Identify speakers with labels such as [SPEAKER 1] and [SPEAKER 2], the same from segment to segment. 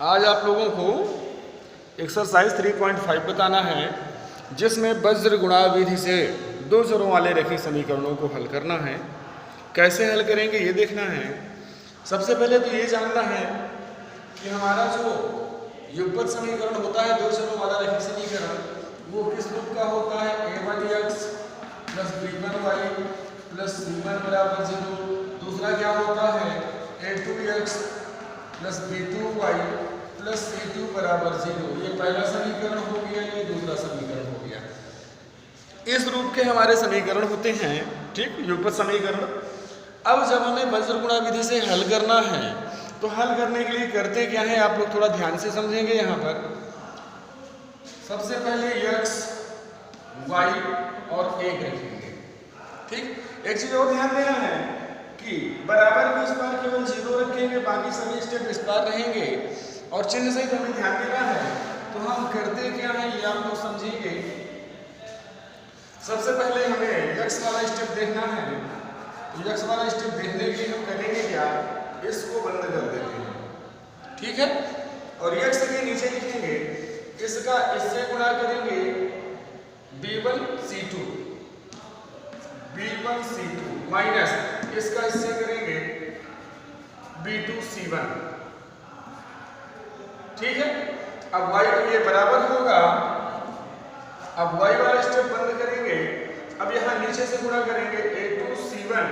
[SPEAKER 1] आज आप लोगों को एक्सरसाइज 3.5 बताना है, जिसमें वज्र गुणा विधि से दो चरों वाले रैखिक समीकरणों को हल करना है। कैसे हल करेंगे ये देखना है। सबसे पहले तो ये जानना है कि हमारा जो युगपत समीकरण होता है, दो चरों वाला रैखिक समीकरण, वो किस रूप का होता है। a1x plus b1y plus c1 बराबर 0। दूसरा क्या होता है, a2x plus b2y plus c2 बराबर 0। ये पहला समीकरण हो गया, ये दूसरा समीकरण हो गया। इस रूप के हमारे समीकरण होते हैं, ठीक, युगपत समीकरण। अब जब हमें वज्र गुणा विधि से हल करना है, तो हल करने के लिए करते क्या है, आप लोग थोड़ा ध्यान से समझेंगे। यहाँ पर सबसे पहले x y और 1 रखेंगे, ठीक। एक चीज और ध्यान देना है कि बराबर के उस पर केवल 0 रखेंगे, बाकी सभी स्टेप स्टार रहेंगे। और चिन्ह सहित हमें ध्यान देना है। तो हम करते क्या है ये आप लोग समझेंगे। सबसे पहले हमें x वाला स्टेप देखना है। तो x वाला स्टेप देखने के लिए हम करेंगे क्या, इसको बंद कर देते हैं, ठीक है। और x के नीचे लिखेंगे, इसका इससे गुणा करेंगे b1c2 माइनस इसका इससे करेंगे b2c1, ठीक है। अब y ये बराबर होगा। अब y वाला स्टेप बंद करेंगे। अब यहां नीचे से गुणा करेंगे a2c1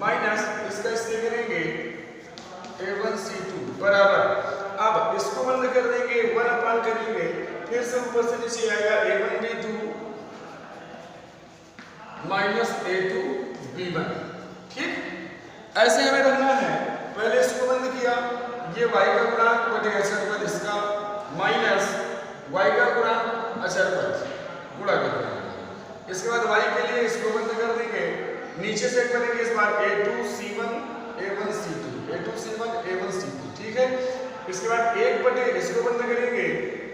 [SPEAKER 1] माइनस इसका इससे करेंगे a1c2 बराबर। अब इसको बंद कर देंगे, 1 अपान करेंगे, फिर से ऊपर से नीचे आएगा a1b2 माइनस a2b1, ठीक। ऐसे हमें रखना है। पहले इसको बंद किया, ये y का गुणांक बटे अचर पद इसका माइनस y का गुणांक अचर पद गुणा कर देंगे। इसके बाद y के लिए इसको बंद कर देंगे, नीचे से करेंगे इस बार a2c1 a1c2, ठीक है। इसके बाद 1 बटे इसको बंद करेंगे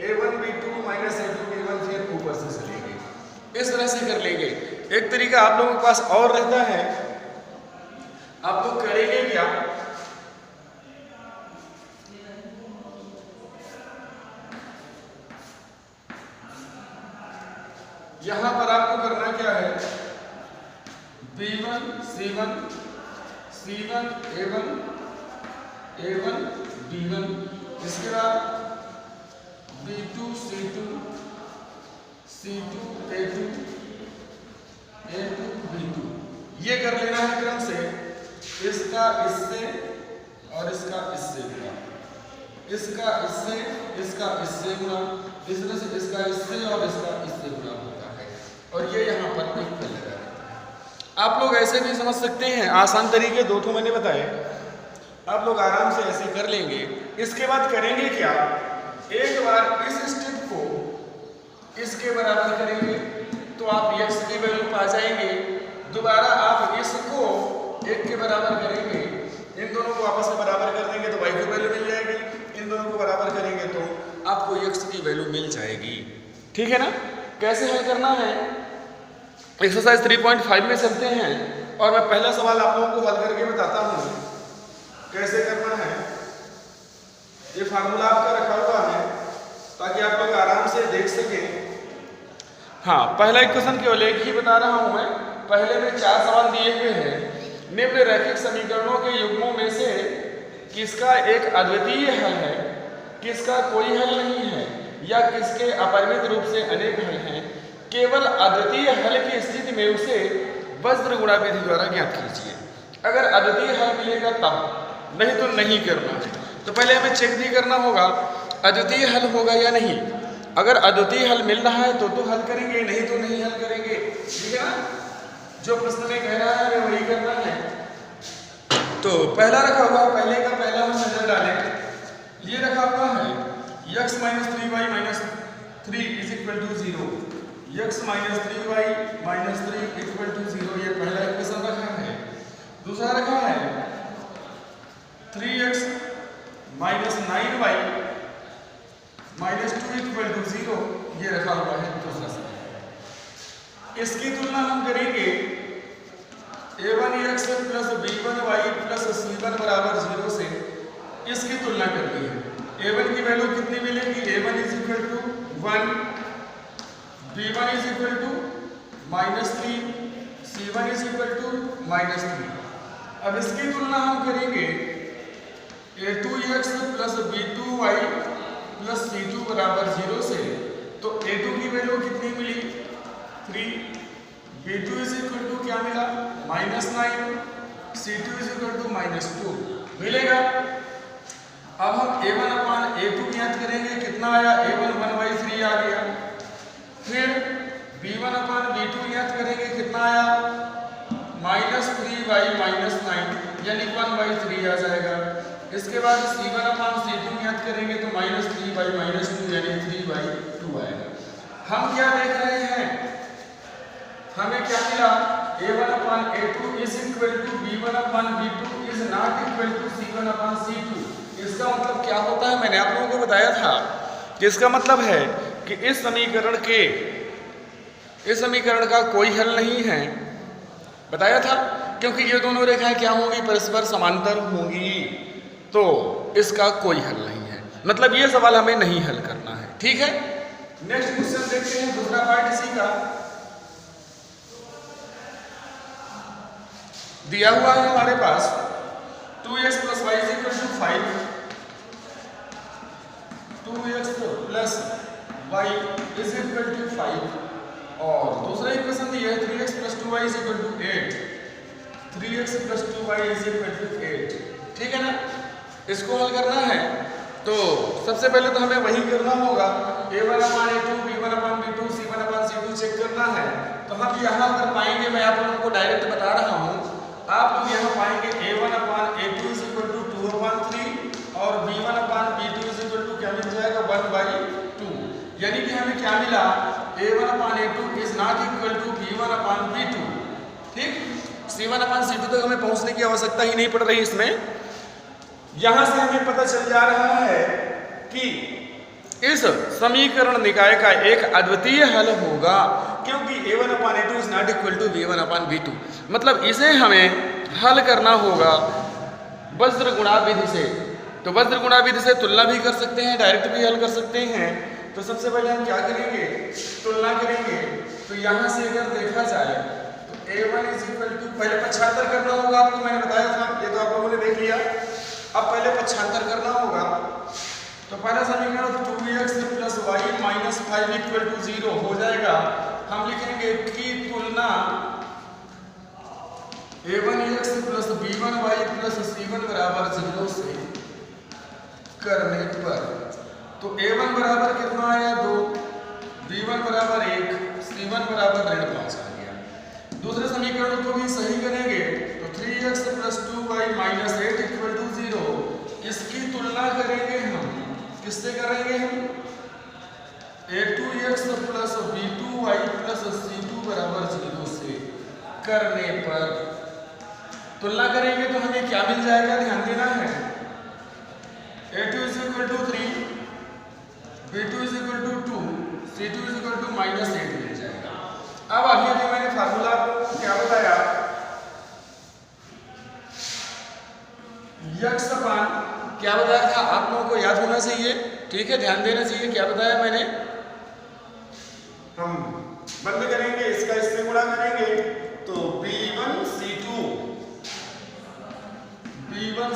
[SPEAKER 1] a1b2 माइनस a2b1, फिर ऊपर से चलेंगे। इस तरह से कर लेंगे। एक तरीका आप लोगों के पास और रहता है, आप लोग करेंगे क्या, यहां पर आपको करना क्या है, b1 c1 c1 a1 a1 b1, इसके बाद b2 c2 c2 a2 a2 b2, ये कर लेना है क्रम से। इसका इससे और इसका इससे गुणा, इसका इससे इसका इससे गुणा, इस तरह से इसका इससे और इसका इससे गुणा होता है। और ये यहाँ पर एक पे लगा रहता है। आप लोग ऐसे भी समझ सकते हैं, आसान तरीके दो ठो मैंने बताए, आप लोग आराम से ऐसे कर लेंगे। इसके बाद करेंगे क्या, एक बार इस स्टेप को इसके बराबर करेंगे तो आप x की वैल्यू पा जाएंगे। दोबारा आप इसको 1 के बराबर करेंगे, इन दोनों को आपस में बराबर कर देंगे तो y की वैल्यू मिल जाएगी। इन दोनों को बराबर करेंगे तो आपको x की वैल्यू मिल जाएगी, ठीक है ना। कैसे हल करना है, एक्सरसाइज 3.5 में चलते हैं और मैं पहला सवाल आप लोगों को हल करके बताता हूं कैसे करना है। ये फार्मूला आपका रखा हुआ है ताकि आप लोग आराम से देख सकें। हाँ, पहला इक्वेशन केवल एक ही बता रहा हूं मैं। पहले में 4 सवाल दिए हुए हैं। निम्न रैखिक समीकरणों के युग्मों में से किसका एक अद्वितीय हल है, किसका कोई हल नहीं है, या किसके अपरिमित रूप से अनेक हल हैं। केवल अद्वितीय हल की स्थिति में उसे वज्र गुणा विधि द्वारा ज्ञात कीजिए। अगर अद्वितीय हल मिलेगा तब, नहीं तो नहीं करना है। तो पहले हमें चेक भी करना होगा अद्वितीय हल होगा या नहीं। अगर अद्वितीय हल मिल रहा है तो हल करेंगे, नहीं तो नहीं हल करेंगे, ठीक है ना। जो प्रश्न में कह रहा है हमें वही करना है। तो पहला रखा हुआ, पहले का पहला हम नजर डालें। ये रखा हुआ है x minus 3y minus 3 is equal to 0, x minus 3y minus 3 equal to 0, ये पहला इक्वेशन रखा है। दूसरा रखा है 3x minus 9y minus 2 equal to 0, ये रखा हुआ है दूसरा समीकरण। इसकी तुलना हम करेंगे a1x plus b1y plus c1 बराबर 0 से। इसकी तुलना करनी है। a1 की वैल्यू कितनी मिलेगी, a1 is equal to 1, b1 is equal to -3, c1 is equal to -3। अब इसकी तुलना हम करेंगे a2x plus b2y plus c2 बराबर 0 से, तो a2 की वैल्यू कितनी मिली 3, b2 इज इक्वल टू क्या मिला -9, c2 इज इक्वल टू -2 मिलेगा। अब हम a1 अपान a2 ज्ञात करेंगे, कितना आया a1 1/3 आ गया। फिर b1 अपान b2 ज्ञात करेंगे, कितना आया -3/-9 यानी 1/3 आ जाएगा। इसके बाद c1 अपान c2 ज्ञात करेंगे तो -3/-2 यानी 3/2 आएगा। हम क्या देख रहे हैं, हमें क्या मिला a1 upon a2 is equal to b1 upon b2 is not equal to c1 upon c2। इसका मतलब क्या होता है, मैंने आप लोगों को बताया था कि इसका मतलब है कि इस समीकरण का कोई हल नहीं है, बताया था, क्योंकि ये दोनों रेखाएं क्या होंगी, परस्पर समांतर होंगी, तो इसका कोई हल नहीं है। मतलब ये सवाल हमें नहीं हल करना है, ठीक है। नेक्स्ट क्वेश्चन देखते हैं, दूसरा पार्ट इसी का दिया हुआ है हमारे पास 2x plus Y is equal to 5, 2x plus Y is equal to 5, और दूसरा इक्वेशन दिया है 3x plus 2y is equal to 8, 3x plus 2y is equal to 8, ठीक है ना। इसको हल करना है तो सबसे पहले तो हमें वही करना होगा, a1 upon a2, b1 upon b2, c1 upon c2 check करना है। तो हम यहाँ पर पाएंगे, मैं आप लोगों को डायरेक्ट बता रहा हूँ, आप लोग यहाँ पाएंगे a1 upon a2 is equal to 2/3 और b1 upon b2 is equal to क्या मिल जाएगा 1/2, यानी कि हमें क्या मिला a1 upon a2 is not equal to b1 upon b2, ठीक। c1 अपान c2 तक हमें पहुंचने की आवश्यकता ही नहीं पड़ रही इसमें। यहां से हमें पता चल जा रहा है कि इस समीकरण निकाय का एक अद्वितीय हल होगा, क्योंकि a1 upon a2 is not equal to b1 upon b2। मतलब इसे हमें हल करना होगा वज्र गुणा विधि से। तो वज्र गुणा विधि से तुलना भी कर सकते हैं, डायरेक्ट भी हल कर सकते हैं। तो सबसे पहले हम क्या करेंगे, तुलना करेंगे। तो यहाँ से अगर देखा जाए तो a1 इज इक्वल टू, पहले पक्षांतर करना होगा, आपको मैंने बताया था, ये तो आप लोगों ने देख लिया। अब पहले पक्षांतर करना होगा, तो पहला समीकरण 2x plus Y minus 5 equal to 0 हो जाएगा। हम लिखेंगे कि तुलना a1x plus b1y plus c1 बराबर 0 से करने पर, तो a1 बराबर कितना आया 2, b1 बराबर 1, c1 बराबर -5 आ गया। दूसरे समीकरण को भी सही करेंगे तो 3x plus 2y minus 8 equal to 0, इसकी तुलना करेंगे हम, किससे करेंगे हम, a2x plus b2y plus c2 बराबर 0 से करने पर तुलना करेंगे तो हमें क्या मिल जाएगा, ध्यान देना है। a2 is equal to 3, b2 is equal to 2, c2 is equal to -8 मिल जाएगा। अब अभी मैंने फार्मूला आपको क्या बताया, x अपान क्या बताया था, आप लोगों को याद होना चाहिए, ठीक है, ध्यान देना चाहिए। क्या बताया मैंने, हम बंद करेंगे, इसका इससे गुणा करेंगे तो b1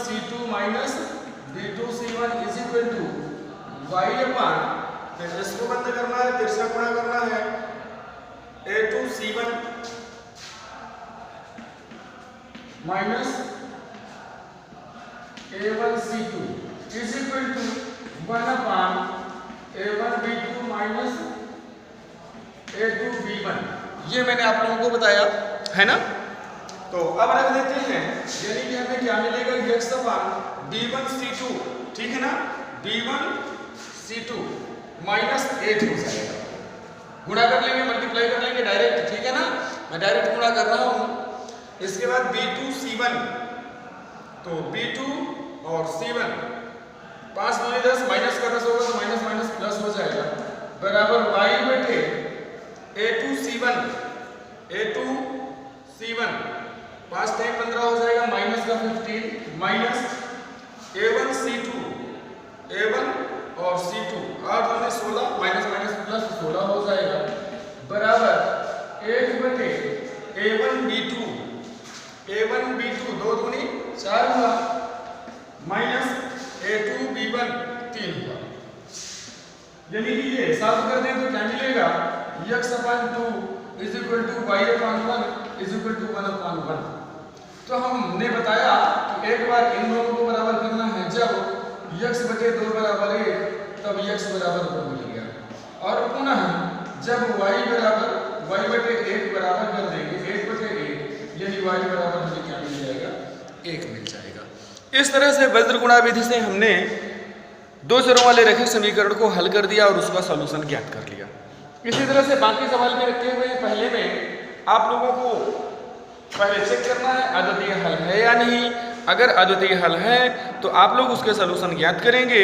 [SPEAKER 1] c2 minus b2 c1 is equal to y upon, फिर इसको बंद करना है, फिर से गुणा करना है, a2 c1 minus a1 c2 is equal to 1 upon a1 b2 minus a2 b1। ये मैंने आप लोगों को बताया है ना। तो अब रख देते हैं, यानी कि हमें क्या मिलेगा, x अपान b1 c2, ठीक है ना, b1 c2 माइनस 8 हो जाएगा। गुणा कर लेंगे, मल्टीप्लाई कर लेंगे डायरेक्ट, ठीक है ना, मैं डायरेक्ट गुणा कर रहा हूं। इसके बाद b2 c1, तो b2 और c1 5 दूनी 10, माइनस का 10 होगा तो माइनस माइनस प्लस हो जाएगा, बराबर y बटे a2 c1 5 टाइम 15 हो जाएगा, माइनस का 15 minus a1 c2 A1 B2 2 दूनी 4 हुआ माइनस A2 B1 3 हुआ। यानी कि ये सॉल्व कर दें तो क्या मिलेगा x/2 is equal to y/1 is equal to 1/1। तो हमने बताया कि एक बार इन दोनों को बराबर करना है, जब x/2 बराबर 1 तब x बराबर 2 मिल गया, और पुनः जब y/1 बराबर कर देंगे 1/1 यानी y बराबर हमें क्या मिल जाएगा 1 मिल जाएगा। इस तरह से वज्र गुणा विधि से हमने दो चरों वाले रैखिक समीकरण को हल कर दिया और उसका सॉल्यूशन ज्ञात कर लिया। इसी तरह से बाकी सवाल में रखे हुए पहले में आप लोगों को पहले चेक करना है अद्वितीय हल है या नहीं। अगर अद्वितीय हल है तो आप लोग उसके सॉल्यूशन ज्ञात करेंगे।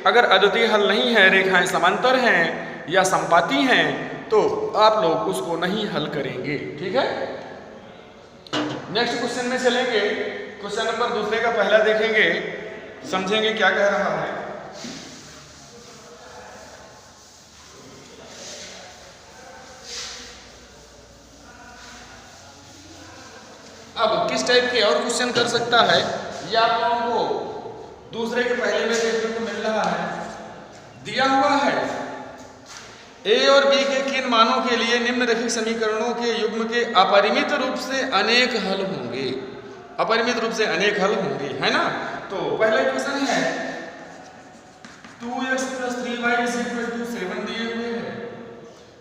[SPEAKER 1] अगर अद्वितीय हल नहीं है, रेखाएं समांतर हैं या समपाती हैं, तो आप लोग उसको नहीं हल करेंगे। ठीक है, नेक्स्ट क्वेश्चन में चलेंगे। क्वेश्चन नंबर दूसरे का पहला देखेंगे, समझेंगे क्या कह रहा है। अब किस टाइप के और क्वेश्चन कर सकता है ये आप लोगों को दूसरे के पहले में देखने को मिल रहा है। दिया हुआ है a और b के किन मानों के लिए निम्न रैखिक समीकरणों के युग्म के अपरिमित रूप से अनेक हल होंगे। अपरिमित रूप से अनेक हल होंगे, है ना। तो पहला क्वेश्चन है 2x + 3y = 7 दिए हुए हैं।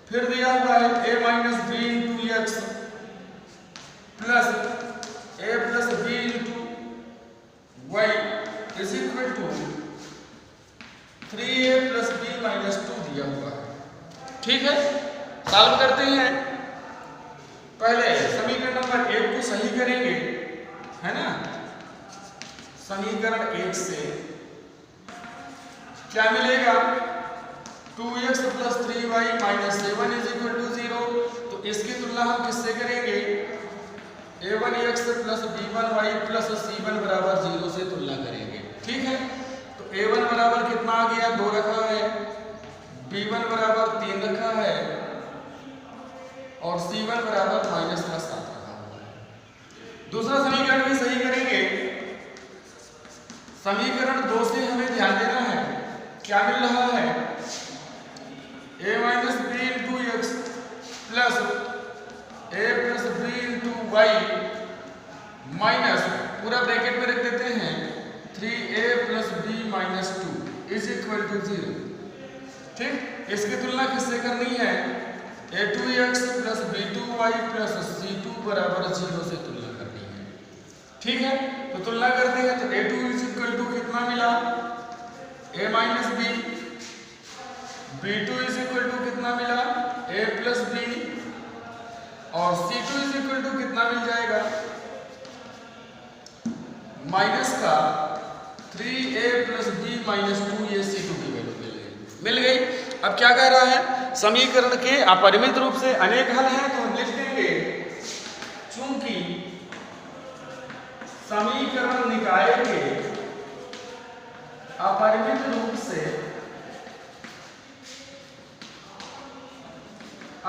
[SPEAKER 1] फिर दिया हुआ है a - b × x plus a + b × y = 3a + b - 2 दिया हुआ है। ठीक है, सॉल्व करते हैं। पहले समीकरण नंबर 1 को सही करेंगे, है ना। समीकरण 1 से क्या मिलेगा 2x + 3y - 7 = 0। तो इसकी तुलना हम किससे करेंगे a1x + b1y + c1 = 0 से तुलना करेंगे। ठीक है, तो a1 बराबर कितना आ गया 2 रखा है, b1 बराबर 3 रखा है और c1 बराबर -7 रखा हुआ है। दूसरा समीकरण भी सही करेंगे। समीकरण 2 से हमें ध्यान देना है क्या मिल रहा है a - b × x plus a + b × y minus पूरा ब्रैकेट में रख देते हैं 3a + b - 2 = 0। ठीक, इसकी तुलना किससे करनी है a2x + b2y + c2 = 0 से तुलना करनी है। ठीक है, तो तुलना करते हैं तो a2 = कितना मिला a - b, b2 = कितना मिला a + b और c2 कितना मिल जाएगा माइनस का 3a + b - 2। ये c2 की वैल्यू मिल गई। अब क्या कह रहा है समीकरण के अपरिमित रूप से अनेक हल हैं, तो हम लिख देंगे चूंकि समीकरण निकाय के अपरिमित रूप से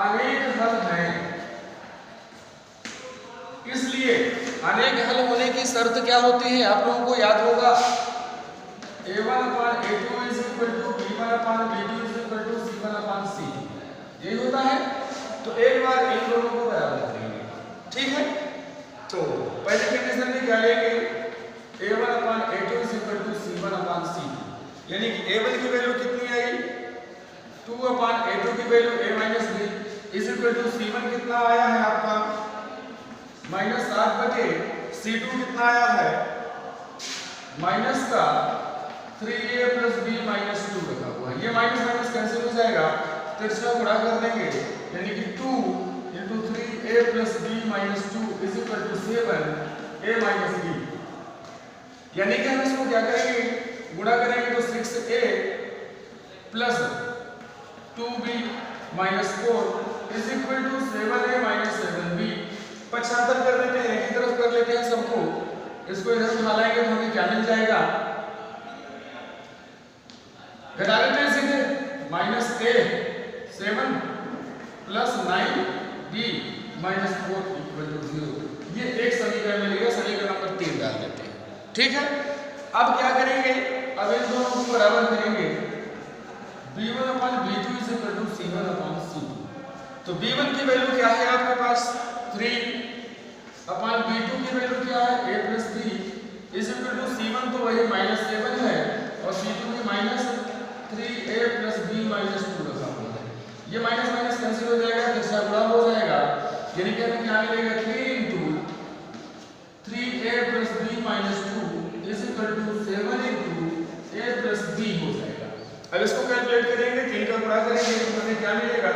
[SPEAKER 1] अनेक हल हैं, इसलिए अनेक हल होने की शर्त क्या होती है आप लोगों को याद होगा a1/a2 = b1/b2 = c1/c। यही होता है। तो एक बार इन दोनों को बराबर करेंगे। ठीक है, तो पहले कंडीशन में क्या लेंगे a1/a2 = c1/c। यानी कि a1 की वैल्यू कितनी आई 2/a2 की वैल्यू a - b = c1 कितना आया है आपका -7 c2 कितना आया है माइनस का 3a + b - 2 रखा हुआ है। ये माइनस कैंसिल हो जाएगा तो इसका गुणा कर देंगे, यानी कि 2 × 3a + b - 2 = 7a - b। यानी कि हम इसको क्या करेंगे गुणा करेंगे तो 6a + 2b - 4 = 7a - 7b। 75 कर देते हैं, एक तरफ कर लेते हैं सबको, इसको इधर उठा लाएंगे तो हमें क्या मिल जाएगा घटा लेते हैं सीधे -a 7 + 9b minus 4 equal to 0। ये एक समीकरण मिलेगा, समीकरण नंबर 3 डाल देते हैं। ठीक है, अब क्या करेंगे, अब इन दोनों को बराबर करेंगे। b1 upon b2 is equal to c1 upon c2। तो b1 की वैल्यू क्या है आपके पास 3 अपॉन b2 की वैल्यू क्या है a plus b is equal to c1 तो वही -7 है और c2 में -3a प्लस b -2 रखा हुआ है। ये माइनस माइनस कैंसिल हो जाएगा, फिर से गुणा हो जाएगा, यानी कि हमें क्या मिलेगा 3 × 3a plus b -2 is equal to 7 × a plus b हो जाएगा। अब इसको कैलकुलेट करेंगे, 3 का गुणा करेंगे तो हमें क्या मिलेगा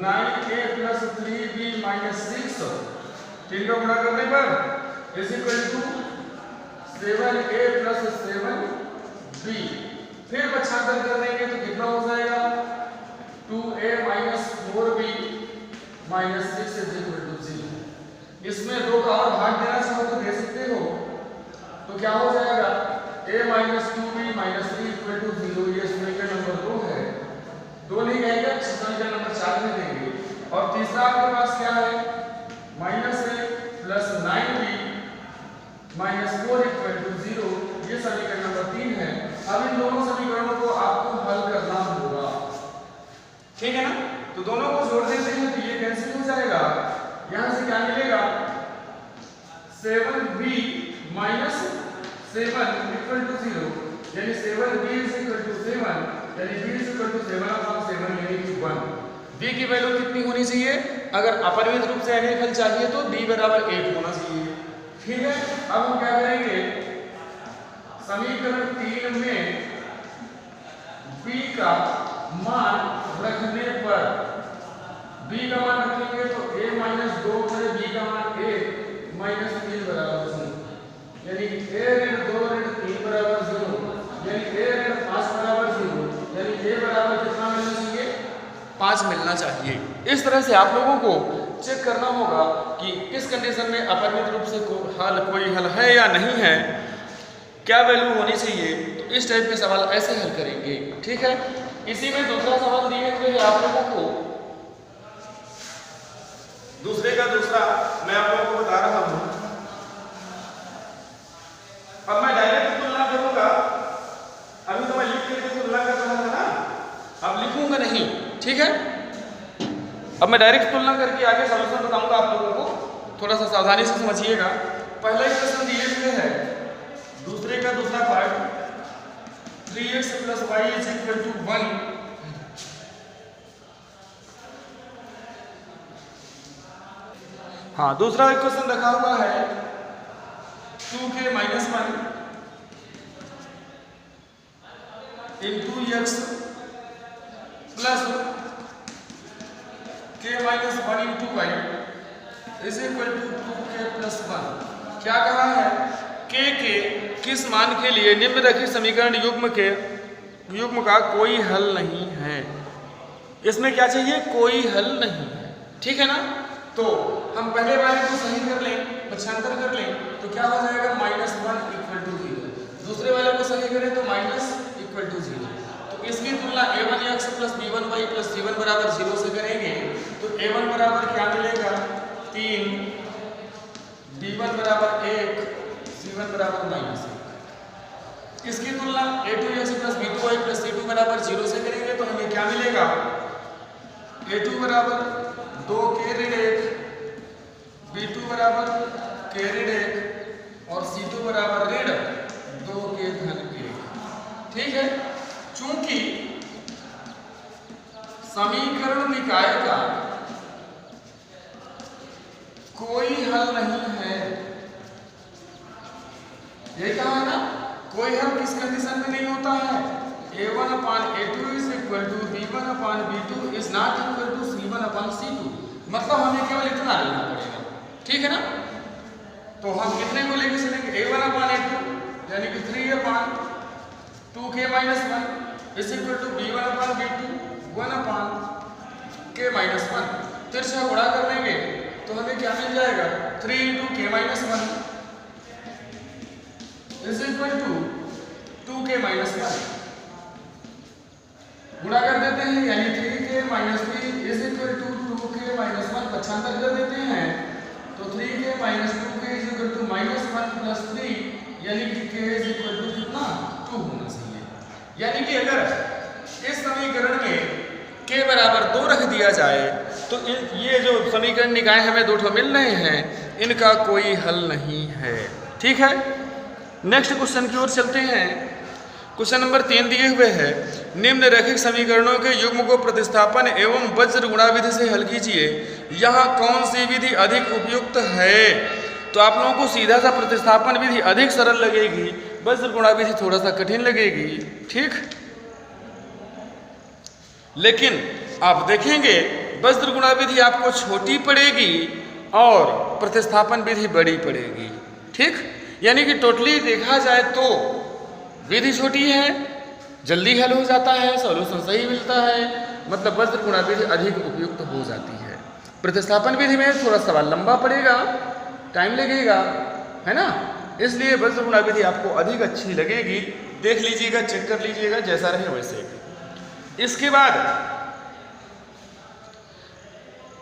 [SPEAKER 1] 9a प्लस 3b -6। 3 का गुणा करने पर is equal to 7a plus 7b। फिर बच्चांतर कर देंगे तो कितना हो जाएगा 2a minus 4b minus 6 is equal to 0। इसमें 2 का और भाग देना चाहो तो दे सकते हो, तो क्या हो जाएगा a minus 2b minus 3 equal to 0। ये समीकरण नंबर 2 है, 2 नहीं कहेंगे, समीकरण नंबर 4 में देंगे। और तीसरा आपके पास क्या है -a plus 9b minus 4 equal to 0। ये समीकरण नंबर 3 है। अब इन दोनों समीकरणों को आपको हल करना होगा, ठीक है ना। तो दोनों को जोड़ देते हैं तो ये कैंसिल हो जाएगा, यहां से क्या मिलेगा 7b माइनस 7 इक्वल टू 0, यानी 7b इज इक्वल टू 7, यानी b is equal to 7 upon 7 यानी कि 1। b की वैल्यू कितनी होनी चाहिए, अगर अपरिमित रूप से अनेक हल चाहिए तो b बराबर 1 होना चाहिए। ठीक है, अब हम क्या करेंगे, समीकरण 3 में b का मान रखने पर, b का मान रखेंगे तो a माइनस 2 करे b का मान a माइनस 3 बराबर 0, यानी a ऋण 2 ऋण 3 बराबर 0, यानी a ऋण 5 बराबर 0, यानी a बराबर कितना मिलना चाहिए 5 मिलना चाहिए। इस तरह से आप लोगों को चेक करना होगा कि किस कंडीशन में अपरिमित रूप से कोई हल है या नहीं है, क्या वैल्यू होनी चाहिए। तो इस टाइप के सवाल ऐसे हल करेंगे। ठीक है, इसी में दूसरा सवाल दिए हुए हैं आप लोगों को, दूसरे का दूसरा मैं आप लोगों को बता रहा हूं। अब मैं डायरेक्ट तुलना करूंगा, अभी तो मैं लिख के तुलना कर रहा था ना, अब लिखूंगा नहीं। ठीक है, अब मैं डायरेक्ट तुलना करके आगे सॉल्यूशन बताऊंगा आप लोगों को, थोड़ा सा सावधानी से समझिएगा। पहला क्वेश्चन दिए हुए है, दूसरे का दूसरा part 3x plus y is equal to 1। हाँ, दूसरा क्वेश्चन रखा हुआ है 2k minus 1 into x plus k minus 1 into y is equal to 2k plus 1। क्या कहा है, k के किस मान के लिए निम्नलिखित समीकरण युग्म का कोई हल नहीं है। इसमें क्या चाहिए, कोई हल नहीं है। ठीक है ना, तो हम पहले वाले को सही कर लें, पक्षांतर कर लें तो क्या हो जाएगा -1 इक्वल टू 0। दूसरे वाले को सही करें तो माइनस इक्वल टू 0। तो इसकी तुलना a1x plus b1y plus c1 बराबर 0 से करेंगे तो a1 बराबर क्या मिलेगा 3, b1 बराबर 1, c1 बराबर -1। इसकी तुलना a2x plus b2y plus c2 बराबर 0 से करेंगे तो हमें क्या मिलेगा a2 बराबर 2k ऋण 1, b2 बराबर k ऋण 1 और c2 बराबर ऋण 2k धन 1। ठीक है, चूंकि समीकरण निकाय का कोई हल नहीं है, ये कहा है ना, कोई हल किस कंडीशन में नहीं होता है, a1 upon a2 is equal to b1 upon b2 is not equal to c1 upon c2। मतलब हमें केवल इतना लेना पड़ेगा। ठीक है ना, तो हम कितने को लेके चलेंगे a1 अपान a2 यानी कि 3 upon 2k minus 1 is equal to b1 upon b2 1 upon k minus 1। फिर से गुणा कर देंगे तो हमें क्या मिल जाएगा 3 into k minus 1 is equal to 2k minus 1। गुणा कर देते हैं यानी 3k minus 3 is equal to 2k 2k minus 1 पक्षांतर कर देते हैं तो 3k minus 2k is equal to minus 1 plus 3, यानी कि k इज इक्वल टू कितना 2 होना चाहिए। यानी कि अगर इस समीकरण में k बराबर 2 रख दिया जाए तो ये जो समीकरण निकाय हमें दो ठो मिल रहे हैं, इनका कोई हल नहीं है। ठीक है, नेक्स्ट क्वेश्चन की ओर चलते हैं। क्वेश्चन नंबर 3 दिए हुए है, निम्नलिखित समीकरणों के युग्म को प्रतिस्थापन एवं वज्र गुणा विधि से हल कीजिए, यहाँ कौन सी विधि अधिक उपयुक्त है। तो आप लोगों को सीधा सा प्रतिस्थापन विधि अधिक सरल लगेगी, वज्र गुणा विधि थोड़ा सा कठिन लगेगी। ठीक, लेकिन आप देखेंगे वज्र गुणा विधि आपको छोटी पड़ेगी और प्रतिस्थापन विधि बड़ी पड़ेगी। ठीक, यानी कि टोटली देखा जाए तो विधि छोटी है, जल्दी हल हो जाता है, सॉल्यूशन सही मिलता है, मतलब वज्र गुणा विधि अधिक उपयुक्त हो जाती है। प्रतिस्थापन विधि में थोड़ा सवाल लंबा पड़ेगा, टाइम लगेगा, है ना, इसलिए वज्र गुणा विधि आपको अधिक अच्छी लगेगी। देख लीजिएगा, चेक कर लीजिएगा, जैसा रहे वैसे। इसके बाद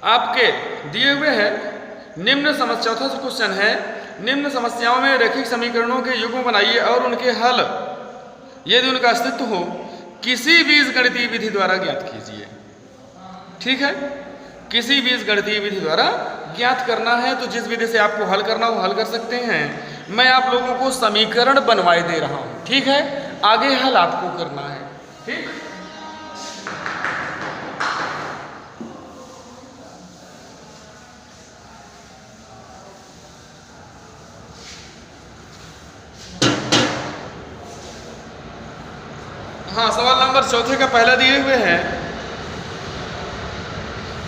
[SPEAKER 1] आपके दिए हुए हैं निम्न समस्या, चौथा क्वेश्चन है, निम्न समस्याओं में रैखिक समीकरणों के युग्म बनाइए और उनके हल यदि उनका अस्तित्व हो किसी बीजगणितीय विधि द्वारा ज्ञात कीजिए। ठीक है, किसी बीजगणितीय विधि द्वारा ज्ञात करना है, तो जिस विधि से आपको हल करना हो हल कर सकते हैं। मैं आप लोगों को समीकरण बनवाए दे रहा हूं, ठीक है, आगे हल आपको करना है। ठीक, हाँ, सवाल नंबर 4 का पहला दिए हुए हैं,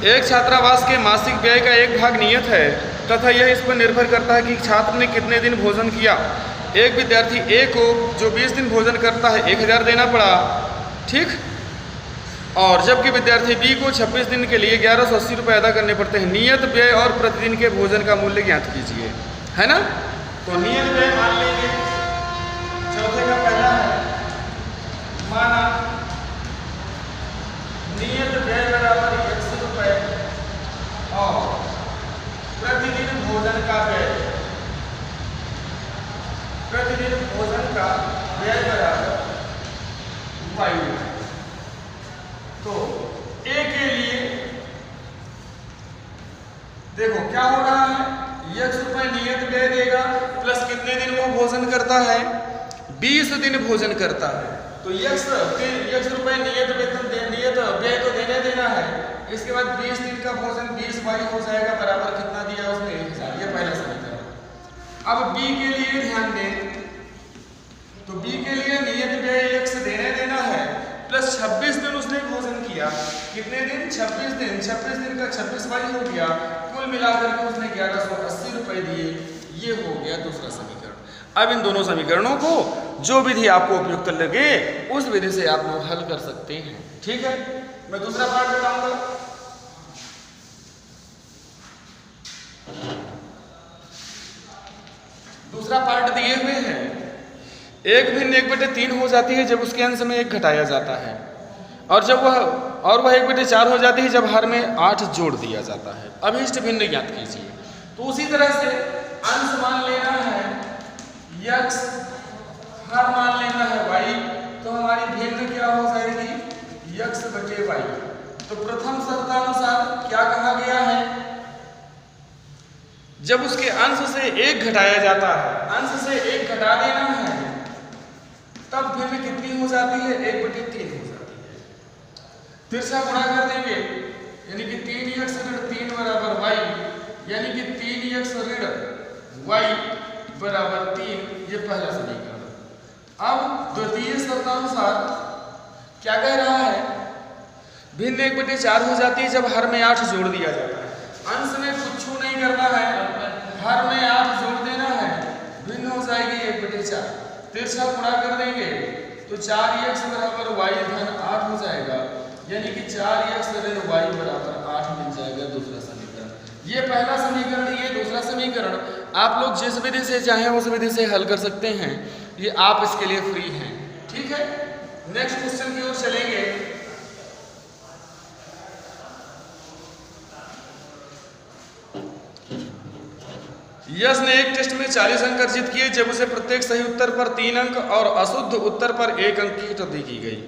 [SPEAKER 1] एक छात्रावास के मासिक व्यय का एक भाग नियत है तथा यह इस पर निर्भर करता है कि छात्र ने कितने दिन भोजन किया। एक विद्यार्थी ए को जो 20 दिन भोजन करता है 1000 देना पड़ा। ठीक, और जबकि विद्यार्थी बी को 26 दिन के लिए 1180 रुपये अदा करने पड़ते हैं। नियत व्यय और प्रतिदिन के भोजन का मूल्य ज्ञात कीजिए, है ना। तो नियत व्यय मान लेंगे, चौथे का पहला है, माना नियत व्यय बराबर 100 रुपये और प्रतिदिन भोजन का व्यय, प्रतिदिन भोजन का व्यय बराबर वायु। तो ए के लिए देखो क्या हो रहा है, 100 रुपये नियत व्यय देगा प्लस कितने दिन वो भोजन करता है, 20 दिन भोजन करता है। तो 100 रुपये नियत वेतन नियत व्यय तो देना है। इसके बाद 20 दिन का भोजन 20 वाई हो जाएगा, बराबर कितना दिया उसने 1000। ये पहला समीकरण। अब बी के लिए ध्यान दें, तो बी के लिए नियत व्यय 1 देना है प्लस 26 दिन उसने भोजन किया। कितने दिन, 26 दिन। 26 दिन का 26 वाई हो गया, कुल मिलाकर के उसने 1180 रुपये दिए। ये हो गया दूसरा समीकरण। अब इन दोनों समीकरणों को जो विधि आपको उपयुक्त लगे उस विधि से आप लोग हल कर सकते हैं। ठीक है, मैं दूसरा पार्ट बताऊंगा। दूसरा पार्ट दिए हुए हैं, एक भिन्न 1/3 हो जाती है जब उसके अंश में 1 घटाया जाता है, और जब वह 1/4 हो जाती है जब हर में 8 जोड़ दिया जाता है। अभिष्ट भिन्न ज्ञात कीजिए। तो उसी तरह से अंश मान लेना है x, हर मान लेना है y, तो हमारी भिन्न क्या हो जाएगी x/y। तो प्रथम शर्तानुसार क्या कहा गया है, जब उसके अंश से 1 घटाया जाता है, अंश से 1 घटा देना है, तब भिन्न कितनी हो जाती है, 1/3 हो जाती है। तिरछा गुणा कर देंगे, यानी कि 3x ऋण 3 बराबर y, यानी कि 3x ऋण y बराबर 3। ये पहला समीकरण। अब द्वितीय शर्तानुसार क्या कह रहा है, भिन्न 1/4 हो जाती है जब हर में 8 जोड़ दिया जाता है। अंश में कुछ नहीं करना है, हर में 8 जोड़ देना है, भिन्न हो जाएगी 1/4। तिरछा गुणा कर देंगे तो 4x बराबर y धन 8 हो जाएगा, यानी कि 4x ऋण y बराबर 8 मिल जाएगा दूसरा समीकरण। ये पहला समीकरण, ये दूसरा समीकरण। आप लोग जिस विधि से चाहें उस विधि से हल कर सकते हैं, ये आप इसके लिए फ्री हैं। ठीक है, नेक्स्ट क्वेश्चन की ओर चलेंगे। यश ने एक टेस्ट में 40 अंक अर्जित किए जब उसे प्रत्येक सही उत्तर पर 3 अंक और अशुद्ध उत्तर पर 1 अंक की कटौती की गई।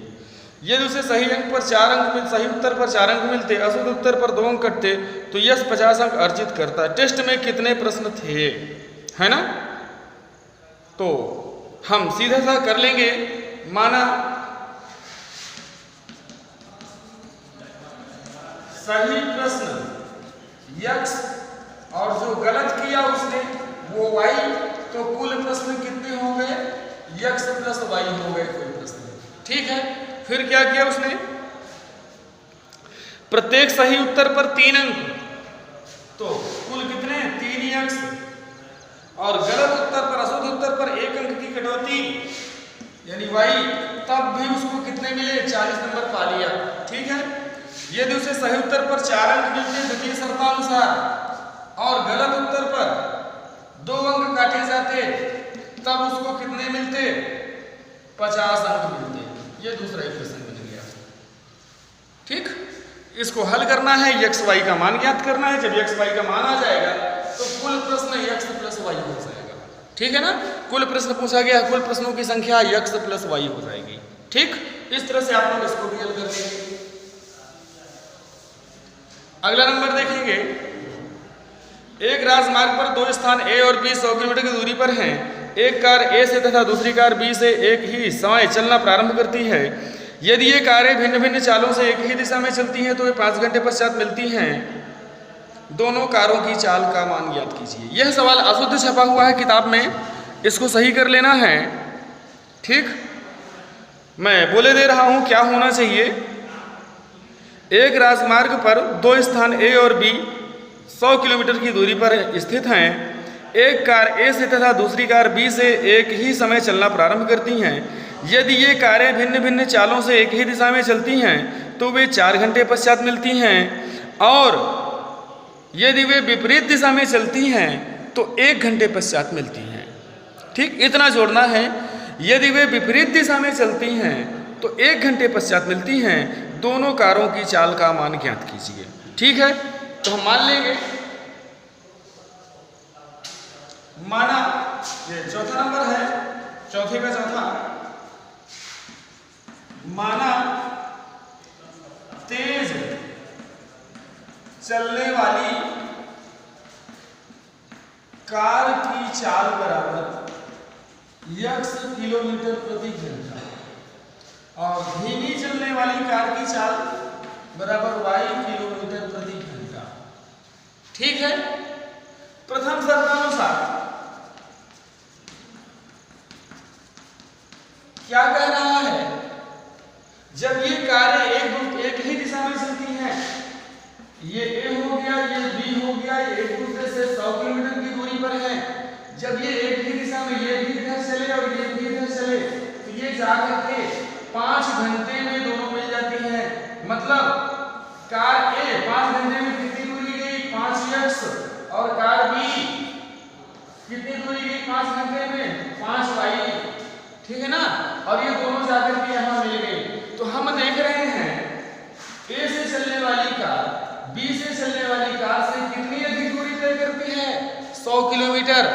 [SPEAKER 1] यदि उसे सही अंक पर 4 अंक मिल सही उत्तर पर 4 अंक मिलते, अशुद्ध उत्तर पर 2 अंक कटते तो यश 50 अंक अर्जित करता। टेस्ट में कितने प्रश्न थे, है ना? तो हम सीधा सा कर लेंगे। माना सही प्रश्न यक्स और जो गलत किया उसने वो वाई, तो कुल प्रश्न कितने हो गए? यक्स प्लस वाई हो गए कुल प्रश्न। ठीक है, फिर क्या किया उसने? प्रत्येक सही उत्तर पर 3 अंक, तो कुल कितने? 3 यक्स, और गलत उत्तर पर अशुद्ध उत्तर पर 1 अंक की कटौती यानी वाई, तब भी उसको कितने मिले? 40 नंबर पा लिया। ठीक है, यदि उसे सही उत्तर पर 4 अंक मिलते द्वितीय शर्तानुसार और गलत उत्तर पर 2 अंक काटे जाते, तब उसको कितने मिलते? 50 अंक मिलते। ये दूसरा इक्वेशन मिल गया। ठीक, इसको हल करना है, यक्स वाई का मान ज्ञात करना है। जब यक्स वाई का मान आ जाएगा तो कुल प्रश्न यक्स प्लस वाई हो जाएगा। ठीक है ना? कुल प्रश्न पूछा गया, कुल प्रश्नों की संख्या यक्स प्लस वाई हो जाएगी। ठीक, इस तरह से आप लोग इसको भी हल कर लेंगे। अगला नंबर देखेंगे। एक राजमार्ग पर 2 स्थान ए और बी 100 किलोमीटर की दूरी पर हैं। एक कार ए से तथा दूसरी कार बी से एक ही समय चलना प्रारंभ करती है। यदि ये कारें भिन्न भिन्न चालों से एक ही दिशा में चलती हैं तो वे 5 घंटे पश्चात मिलती हैं। दोनों कारों की चाल का मान ज्ञात कीजिए। यह सवाल अशुद्ध छपा हुआ है किताब में, इसको सही कर लेना है। ठीक, मैं बोले दे रहा हूं क्या होना चाहिए। एक राजमार्ग पर 2 स्थान ए और बी 100 किलोमीटर की दूरी पर स्थित हैं। एक कार ए से तथा दूसरी कार बी से एक ही समय चलना प्रारंभ करती हैं। यदि ये कारें भिन्न भिन्न चालों से एक ही दिशा में चलती हैं तो वे 4 घंटे पश्चात मिलती हैं, और यदि वे विपरीत दिशा में चलती हैं तो 1 घंटे पश्चात मिलती हैं। ठीक, इतना जोड़ना है। यदि वे विपरीत दिशा में चलती हैं तो 1 घंटे पश्चात मिलती हैं। दोनों कारों की चाल का मान ज्ञात कीजिए। ठीक है, तो हम मान लेंगे। माना ये चौथा नंबर है, चौथे का चौथा। माना तेज चलने वाली कार की चाल बराबर यक्स किलोमीटर प्रति घंटा और धीमी चलने वाली कार की चाल बराबर वाई किलोमीटर प्रति घंटा। ठीक है, प्रथम शर्तानुसार क्या कह रहा है? जब ये कारें एक ही दिशा में चलती हैं, ये ए हो गया, ये बी हो गया, ये एक दूसरे से 100 किलोमीटर की दूरी पर है। जब ये एक ही दिशा में, ये भी इधर चले और ये भी इधर चले, तो ये जाकर के 5 घंटे में दोनों मिल जाती हैं। मतलब कार ए 5 घंटे में कितनी दूरी गई? 5 यक्स, और कार बी कितनी दूरी गई 5 घंटे में? 5 वाई। ठीक है ना? और ये दोनों जाकर के यहाँ मिल गई। तो हम देख रहे हैं ए से चलने वाली कार बी से चलने वाली कार से कितनी अधिक दूरी तय करती है? 100 किलोमीटर।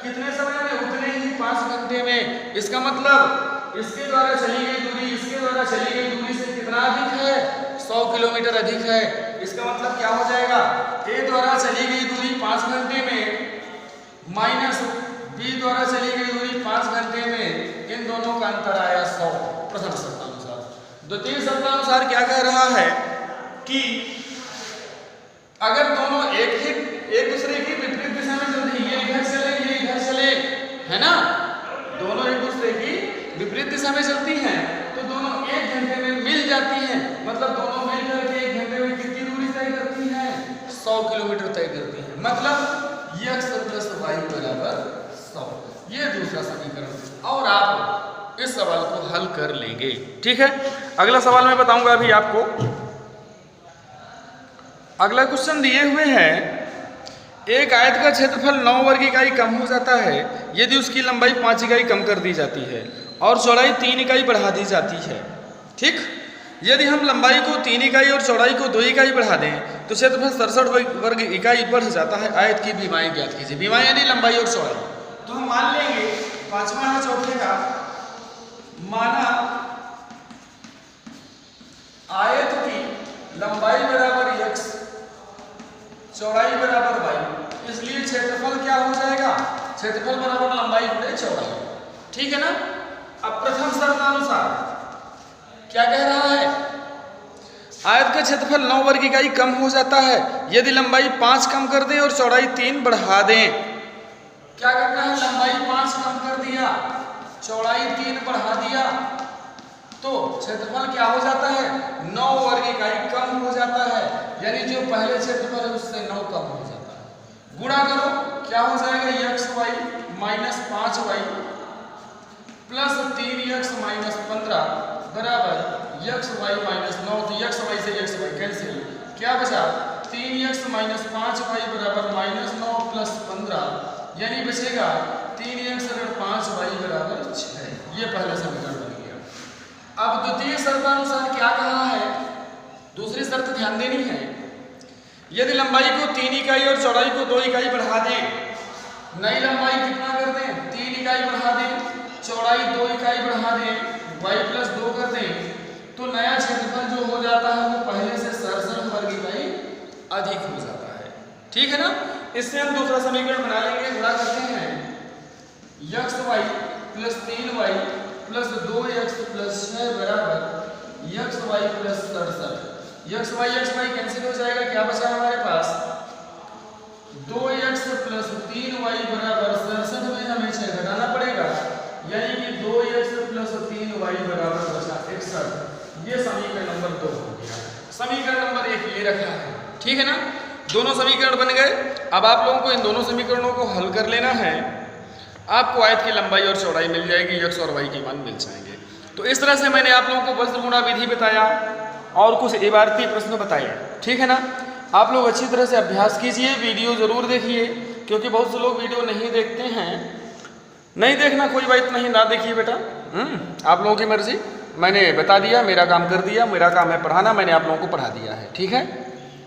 [SPEAKER 1] कितने समय में? उतने ही 5 घंटे में। इसका मतलब इसके द्वारा चली गई दूरी इसके द्वारा चली गई दूरी से कितना अधिक है? 100 किलोमीटर अधिक है। इसका मतलब क्या हो जाएगा? ए द्वारा चली गई दूरी 5 घंटे में माइनस बी द्वारा चली गई दूरी 5 घंटे में, इन दोनों का अंतर आया 100। प्रथम शर्तानुसार। द्वितीय शर्तानुसार क्या कह रहा है कि अगर दोनों एक दूसरे की विपरीत दिशा में चलते, ये इधर चले ये इधर चले, है ना? दोनों एक दूसरे की विपरीत दिशा में चलती हैं तो दोनों 1 घंटे में मिल जाती हैं। मतलब दोनों मिलकर के 1 घंटे में कितनी दूरी तय करती हैं? 100 किलोमीटर तय करती हैं। मतलब यक्स प्लस वाई बराबर 100। ये दूसरा समीकरण, और आप इस सवाल को हल कर लेंगे। ठीक है, अगला सवाल मैं बताऊंगा अभी आपको। अगला क्वेश्चन दिए हुए हैं, एक आयत का क्षेत्रफल 9 वर्ग इकाई कम हो जाता है यदि उसकी लंबाई 5 इकाई कम कर दी जाती है और चौड़ाई 3 इकाई बढ़ा दी जाती है। ठीक, यदि हम लंबाई को 3 इकाई और चौड़ाई को 2 इकाई बढ़ा दें तो क्षेत्रफल 67 वर्ग इकाई बढ़ जाता है। आयत की विमाएं ज्ञात कीजिए। विमाएं यानी लंबाई और चौड़ाई। तो हम मान लेंगे पांचवा है चौथे का, माना आयत की लंबाई बराबर x, चौड़ाई बराबर y, इसलिए क्षेत्रफल क्या हो जाएगा, क्षेत्रफल बराबर लंबाई गुणे चौड़ाई। ठीक है ना। अब प्रथम शर्तानुसार क्या कह रहा है, आयत का क्षेत्रफल 9 वर्ग इकाई कम हो जाता है यदि लंबाई 5 कम कर दें और चौड़ाई 3 बढ़ा दें। क्या करना है, लंबाई 5 कम कर दिया, चौड़ाई 3 बढ़ा दिया, तो क्षेत्रफल क्या हो जाता है, 9 वर्ग इकाई कम हो जाता है। यानी जो पहले क्षेत्रफल है उससे 9 कम हो जाता है। गुणा करो, क्या हो जाएगा, xy minus 5y plus 3x minus 15 बराबर xy माइनस 9। तो xy से xy कैंसिल, क्या बचा, 3x माइनस 5y बराबर माइनस 9 प्लस 15, यानी बचेगा 3x अगर 5y बराबर 6। ये पहला समीकरण बन गया। अब द्वितीय शर्तानुसार क्या कहा है, दूसरी शर्त ध्यान देनी है। यदि लंबाई को 3 इकाई और चौड़ाई को 2 इकाई बढ़ा दें, नई लंबाई कितना कर दें, 3 इकाई बढ़ा दें, चौड़ाई 2 इकाई बढ़ा दें, y प्लस 2 कर दें, तो नया क्षेत्रफल जो हो जाता है वो पहले से 67 वर्ग इकाई अधिक हो जाता है। ठीक है ना। इससे हम दूसरा समीकरण बना लेंगे। गुणा करते हैं, xy plus 3y plus 2x plus 6 बराबर xy प्लस 67। xy कैंसिल हो जाएगा, क्या बचा हमारे पास, 2x प्लस 3y बराबर 67 में हमें 6 घटाना पड़ेगा, यानी कि 2x प्लस 3y बराबर बचा 61। ये समीकरण नंबर 2 हो गया। समीकरण नंबर 1 ये रखा है। ठीक है ना। दोनों समीकरण बन गए। अब आप लोगों को इन दोनों समीकरणों को हल कर लेना है। आपको आयत की लंबाई और चौड़ाई मिल जाएगी, x और y के मान मिल जाएंगे। तो इस तरह से मैंने आप लोगों को वज्र गुणा विधि बताया और कुछ इबारती प्रश्न बताए। ठीक है ना। आप लोग अच्छी तरह से अभ्यास कीजिए, वीडियो ज़रूर देखिए, क्योंकि बहुत से लोग वीडियो नहीं देखते हैं। नहीं देखना कोई बात नहीं, ना देखिए बेटा, आप लोगों की मर्जी। मैंने बता दिया, मेरा काम कर दिया, मेरा काम है पढ़ाना, मैंने आप लोगों को पढ़ा दिया है। ठीक है।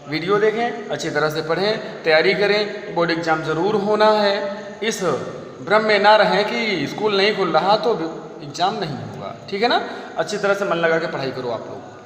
[SPEAKER 1] वीडियो देखें, अच्छी तरह से पढ़ें, तैयारी करें, बोर्ड एग्जाम ज़रूर होना है। इस भ्रम में ना रहें कि स्कूल नहीं खुल रहा तो एग्ज़ाम नहीं होगा। ठीक है ना। अच्छी तरह से मन लगा के पढ़ाई करो आप लोग।